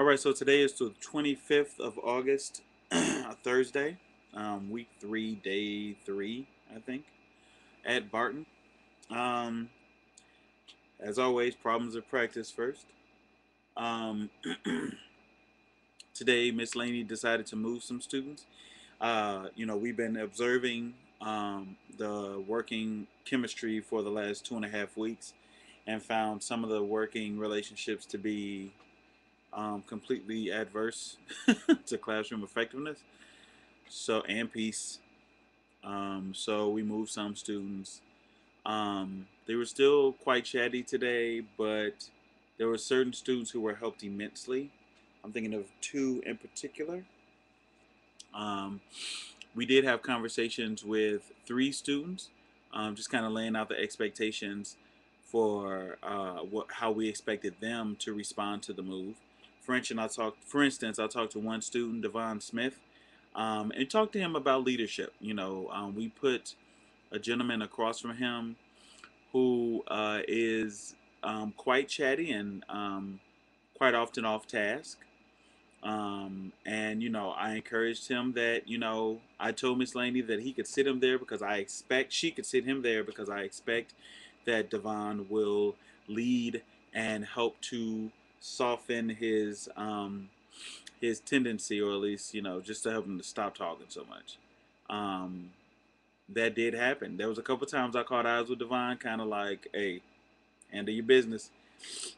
All right, so today is the 25th of August, a Thursday, week three, day three, I think, at Barton. Um, as always, problems of practice first. Um, Today, Miss Laney decided to move some students. We've been observing the working chemistry for the last 2.5 weeks and found some of the working relationships to be completely adverse to classroom effectiveness. And peace. So we moved some students. They were still quite chatty today, but there were certain students who were helped immensely. I'm thinking of two in particular. Um, we did have conversations with three students, just kind of laying out the expectations for how we expected them to respond to the move. For instance, I talked to one student, Devon Smith, and talked to him about leadership. We put a gentleman across from him who is quite chatty and quite often off task. I encouraged him that, I told Miss Laney that he could sit him there because she could sit him there because I expect that Devon will lead and help to soften his tendency, or at least, just to help him to stop talking so much. Um, that did happen. There was a couple times I caught eyes with Devon, kind of like, hey, handle your business.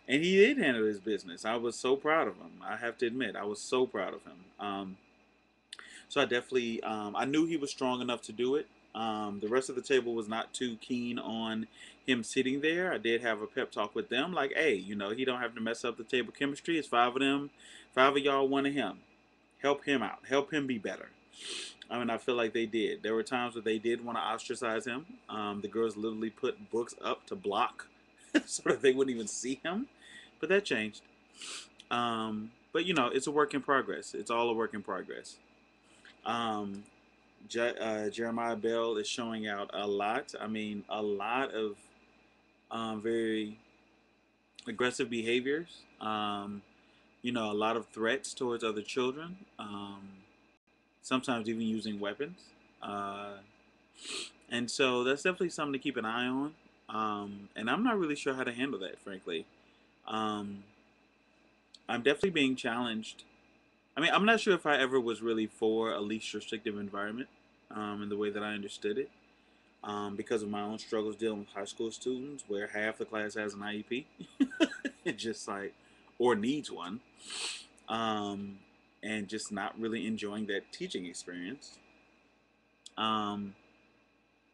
And he did handle his business. I was so proud of him. I have to admit, I was so proud of him. So I definitely, I knew he was strong enough to do it. The rest of the table was not too keen on him sitting there. I did have a pep talk with them, like, hey, he don't have to mess up the table chemistry. It's five of them, five of y'all, one of him. Help him out. Help him be better. I mean, I feel like they did. There were times where they did want to ostracize him. The girls literally put books up to block so that they wouldn't even see him. But that changed. But it's a work in progress. It's all a work in progress. Um, Jeremiah Bell is showing out a lot. I mean, a lot of very aggressive behaviors. A lot of threats towards other children. Sometimes even using weapons. Uh, and so that's definitely something to keep an eye on. And I'm not really sure how to handle that, frankly. Um, I'm definitely being challenged. I mean, I'm not sure if I ever was really for a least restrictive environment in the way that I understood it, because of my own struggles dealing with high school students where half the class has an IEP. It just like, or needs one, um, and just not really enjoying that teaching experience. Um,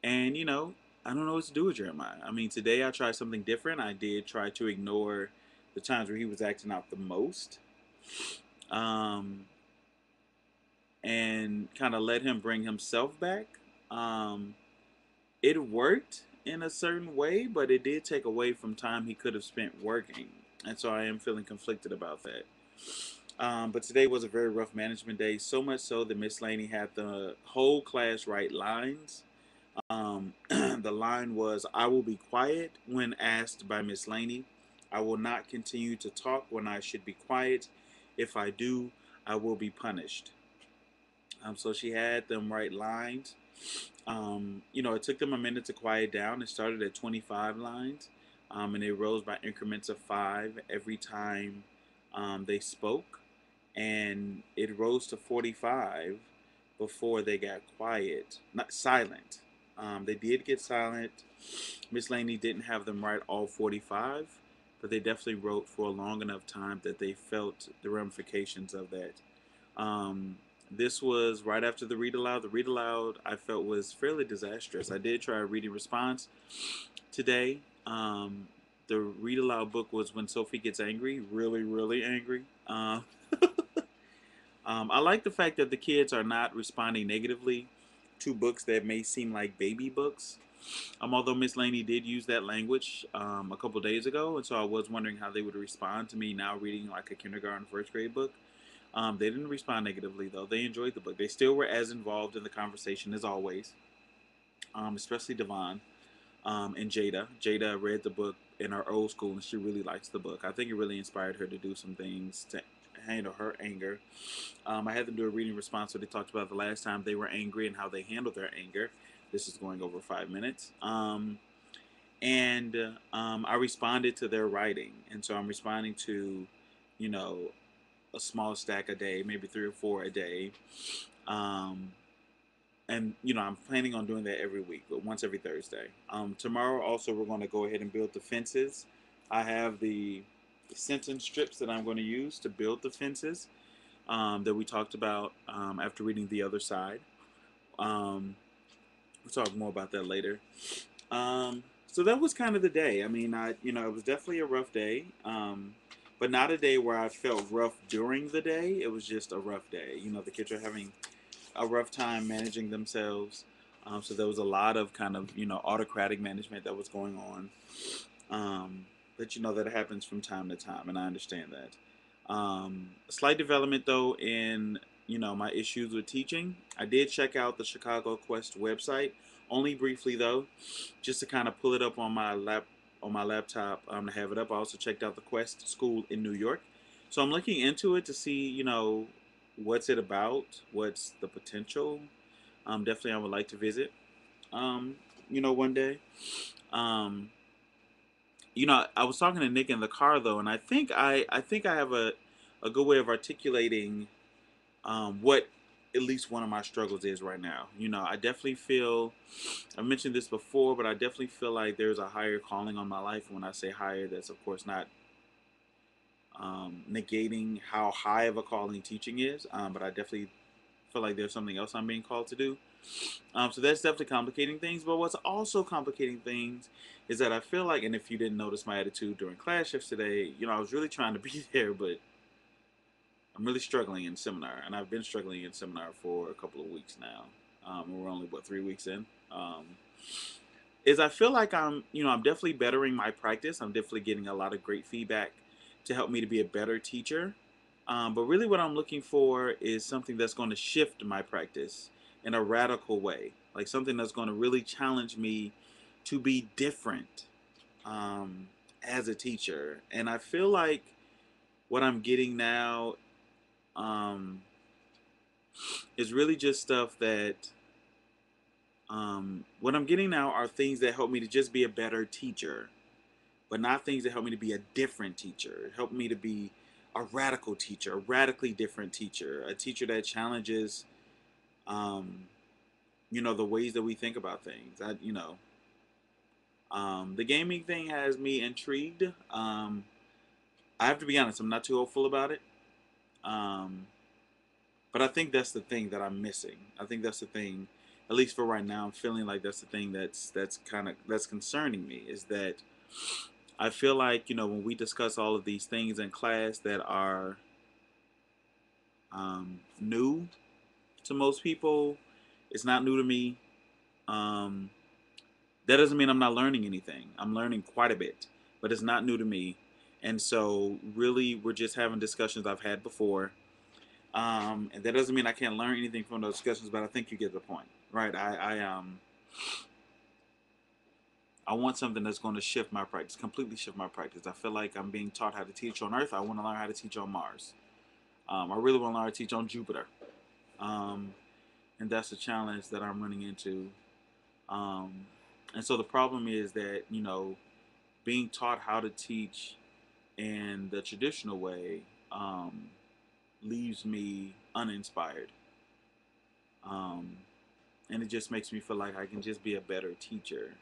and, I don't know what to do with Jeremiah. I mean, today I tried something different. I did try to ignore the times where he was acting out the most. Um, and kind of let him bring himself back. Um, it worked in a certain way, but it did take away from time he could have spent working. And so I am feeling conflicted about that. But today was a very rough management day, so much so that Miss Laney had the whole class write lines. The line was, I will be quiet when asked by Miss Laney. I will not continue to talk when I should be quiet. If I do, I will be punished. So she had them write lines. It took them a minute to quiet down. It started at 25 lines, and it rose by increments of five every time they spoke. And it rose to 45 before they got quiet, not silent. They did get silent. Miss Laney didn't have them write all 45, but they definitely wrote for a long enough time that they felt the ramifications of that. Um, this was right after the read aloud. The read aloud I felt was fairly disastrous. I did try a reading response today. The read aloud book was When Sophie Gets Angry, really, really angry. I like the fact that the kids are not responding negatively to books that may seem like baby books. Although Miss Laney did use that language a couple days ago, and so I was wondering how they would respond to me now reading like a kindergarten, first grade book. They didn't respond negatively, though. They enjoyed the book. They still were as involved in the conversation as always, especially Devon and Jada. Jada read the book in our old school, and she really likes the book. I think it really inspired her to do some things to handle her anger. I had them do a reading response where they talked about the last time they were angry and how they handled their anger. This is going over 5 minutes. And I responded to their writing. And so I'm responding to, you know, a small stack a day, maybe 3 or 4 a day. Um, and I'm planning on doing that every week, but once every Thursday. Tomorrow also we're going to go ahead and build the fences. I have the sentence strips that I'm going to use to build the fences that we talked about after reading The Other Side. Um, we'll talk more about that later. So that was kind of the day. I mean, it was definitely a rough day, but not a day where I felt rough during the day. It was just a rough day. The kids are having a rough time managing themselves. So there was a lot of kind of autocratic management that was going on. But that happens from time to time, and I understand that. Slight development though in my issues with teaching. I did check out the Chicago Quest website, only briefly though, just to kind of pull it up on my laptop to have it up. I also checked out the Quest School in New York, so I'm looking into it to see what's it about, what's the potential. Definitely I would like to visit. One day. Um, I was talking to Nick in the car though, and I think I have a good way of articulating what at least one of my struggles is right now. I definitely feel I've mentioned this before, but I definitely feel like there's a higher calling on my life. When I say higher, that's of course not negating how high of a calling teaching is, but I definitely feel like there's something else I'm being called to do. So that's definitely complicating things. But what's also complicating things is that I feel like, and if you didn't notice my attitude during class shifts today, I was really trying to be there, but I'm really struggling in seminar, and I've been struggling in seminar for a couple of weeks now. We're only 3 weeks in. Is I feel like I'm definitely bettering my practice. I'm definitely getting a lot of great feedback to help me to be a better teacher. But really, what I'm looking for is something that's going to shift my practice in a radical way, like something that's going to really challenge me to be different um, as a teacher. And I feel like what I'm getting now um, is really just stuff that what I'm getting now are things that help me to just be a better teacher, but not things that help me to be a different teacher. Help me to be a radical teacher, a radically different teacher, a teacher that challenges, um, the ways that we think about things. The gaming thing has me intrigued. I have to be honest, I'm not too hopeful about it. Um, but I think that's the thing that I'm missing. I think that's the thing, at least for right now. I'm feeling like that's the thing that's concerning me. Is that I feel like when we discuss all of these things in class that are new to most people, it's not new to me. Um, that doesn't mean I'm not learning anything. I'm learning quite a bit, but it's not new to me. And so, really, we're just having discussions I've had before. And that doesn't mean I can't learn anything from those discussions, but I think you get the point, right? I want something that's going to shift my practice, completely shift my practice. I feel like I'm being taught how to teach on Earth. I want to learn how to teach on Mars. I really want to learn how to teach on Jupiter. Um, and that's the challenge that I'm running into. Um, and so the problem is that, being taught how to teach in the traditional way leaves me uninspired. Um, and it just makes me feel like I can just be a better teacher,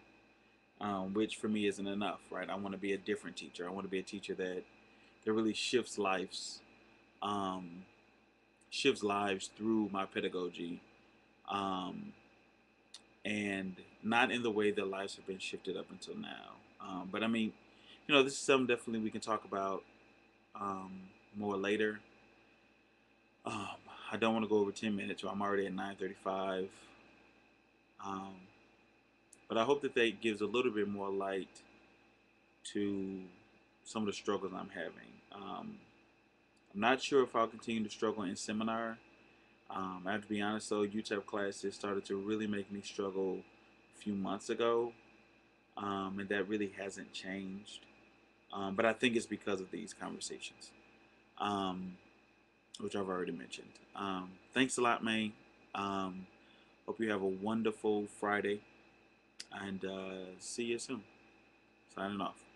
which for me isn't enough, right? I want to be a different teacher. I want to be a teacher that really um, shifts lives through my pedagogy, um, and not in the way that lives have been shifted up until now. But I mean, this is something definitely we can talk about um, more later. Um, I don't want to go over 10 minutes, so I'm already at 9:35. Um, but I hope that gives a little bit more light to some of the struggles I'm having. I'm not sure if I'll continue to struggle in seminar. I have to be honest though, UTEP classes started to really make me struggle a few months ago, and that really hasn't changed. But I think it's because of these conversations. Um, which I've already mentioned. Thanks a lot, May. Um, Hope you have a wonderful Friday, and see you soon. Signing off.